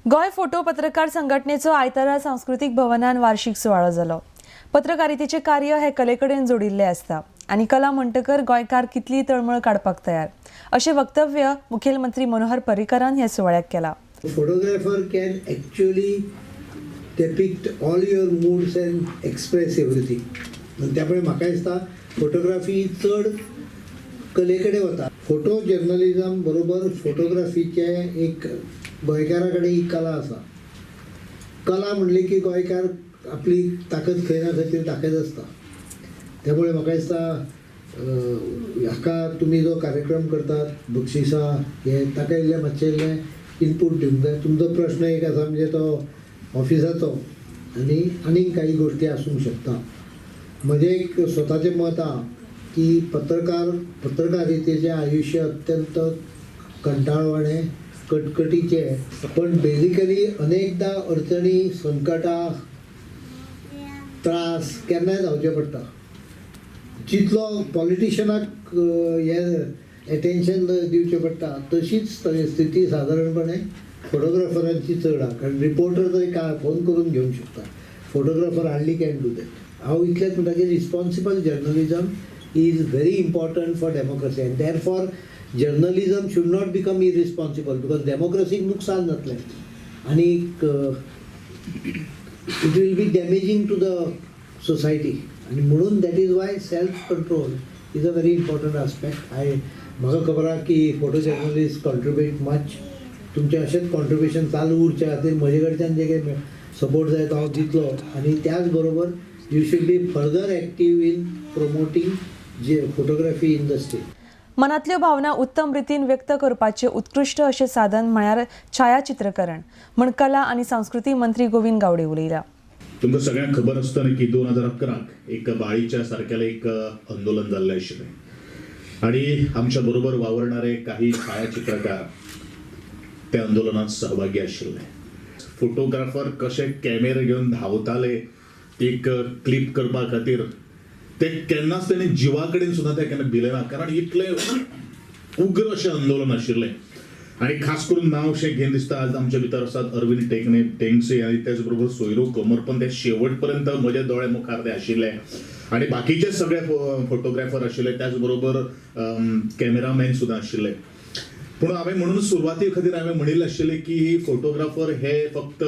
गोय फोटो पत्रकार संघटनेचो आयतारा सांस्कृतिक भवनान वार्षिक सुवाळो जालो। पत्रकारितेचे कार्य हे कलेकडेन जोडिल्ले आसता आनी कला म्हणटकर गोंयकार कितली तळमळ काडपाक तयार अशें वक्तव्य मुखेलमंत्री मनोहर पर्रीकारान ह्या सुवाळ्याक केला। Photographer can actually depict all your moods and express everything. आणि त्यामुळे म्हाका दिसता फोटोग्राफी चड कलेकडे वता। फोटो जर्नलिझम बरोबर फोटोग्राफीचे एक गोंयकारा कडेन ही कला आसा। कला म्हणली की गोंयकार आपली ताकद खंय ना खंय दाखयत आसता। त्यामुळे म्हाका दिसता हाका तुमी जो कार्यक्रम करतात बक्षिसां हे ताका इल्लें मातशें इल्लें इनपूट दिवंक जाय। तुमचो प्रश्न एक आसा म्हणजे तो ऑफिसाचो आनी आनीक काही गोष्टी आसूंक शकता। म्हजें एक स्वताचें मत आसा की पत्रकारितेचें आयुश्य अत्यंत कंटाळवाणें कटकटीचें पण बेजिकली अनेकदा अडचणी संकटां त्रास केन्नाय जावचे पडटा। जितलो पॉलिटिशनाक हे एटेन्शन दिवचें पडटा तशीच स्थिती सादारणपणे फोटोग्राफरांची चड आसा। कारण रिपोर्टर जर फोन करून घेवंक शकता, photographer hardly can do that. हांव इतलेंच म्हणटा की responsible journalism is very important for democracy and therefore journalism should not become irresponsible because डेमोक्रेसीक नुकसान जातलें आनी it will be damaging to the society. आणि म्हणून that is why self control is a very important aspect. म्हाका खबर आसा की फोटो जर्नलिस्ट कॉन्ट्रिब्यूट मच। तुमचें अशेंच कॉन्ट्रिब्युशन चालू उरचे खातीर म्हजे कडच्यान जे काही सपोर्ट जाय तो हांव दितलो आनी त्याच बरोबर you should be further active in promoting जे फोटोग्राफी इंडस्ट्री। मनातल्यो भावना उत्तम रितीन व्यक्त करपाचें उत्कृष्ट अशें साधन म्हळ्यार छायाचित्रकरण म्हण कला आनी संस्कृती मंत्री गोविंद गावडे उलयला। तुमकां सगळ्यांक खबर आसतलें की 2011 एक बाळीच्या सारकेलें एक आंदोलन जाल्लें आशिल्लें आनी आमच्या बरोबर वावरणारे काही छायाचित्रकार त्या आंदोलनात सहभागी आशिल्ले। फोटोग्राफर कशे कॅमेरा घेवन धांवताले एक क्लिप करपा खातीर ते केन्नाच तेणी जिवा कडेन सुद्दां ते केन्ना भिले ना, कारण इतलें उग्र अशें आंदोलन आशिल्लें। आनी खास करून नांव अशें घेवन दिसता आज आमच्या भितर आसात अरविंद टेंगसे आनी त्याच बरोबर सोयरो कोमरपंत। ते शेवट पर्यंत म्हज्या दोळे मुखार ते आशिल्ले आनी बाकीचे सगळे फोटोग्राफर आशिल्ले, त्याच बरोबर कॅमेरामॅन सुद्दां आशिल्ले। पूण हांवें म्हणून सुरवाते खातीर हांवें म्हणिल्लें आशिल्लें की फोटोग्राफर हे फक्त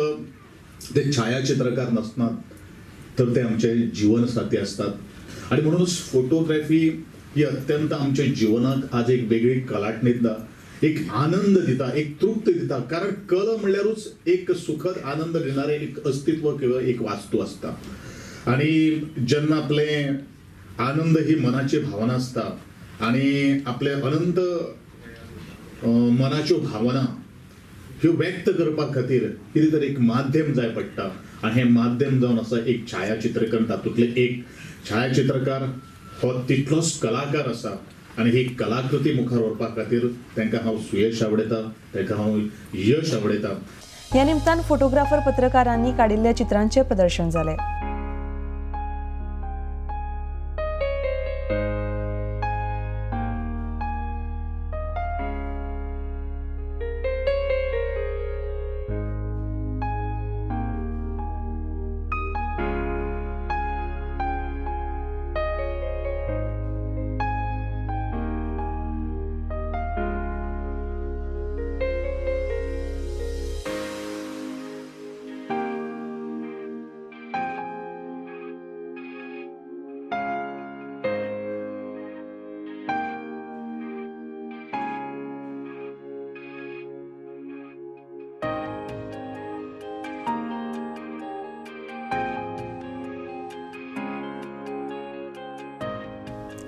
ते छायाचित्रकार नासनात तर ते आमचे जीवन साथी असतात। आणि म्हणूनच फोटोग्राफी ही अत्यंत आमच्या जिवनाक आज एक वेगळी कलाटणी दिता, एक आनंद दिता, एक तृप्त दिता। कारण कला म्हणल्यारूच एक सुखद आनंद देणारे एक अस्तित्व किंवा एक वास्तू असता। आणि जेन्ना आपले आनंद ही मनाची भावना असता आणि आपले अनंत मनाच्यो भावना ह्यो व्यक्त करपा खातीर कितें तरी एक माध्यम जाय पडटा आनी हें माध्यम जावन आसा एक छायाचित्रकरण। तातूंतले एक छायाचित्रकार हो तितलोच कलाकार आसा आनी ही कलाकृती मुखार व्हरपा खातीर तांकां हांव सुयश आवडयता, तांकां हांव यश आवडयता। ह्या निमतान फोटोग्राफर पत्रकारांनी काडिल्ल्या चित्रांचें प्रदर्शन जालें।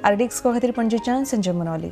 आरडीएक्स खातीर पणजेच्यान संजय मनोली।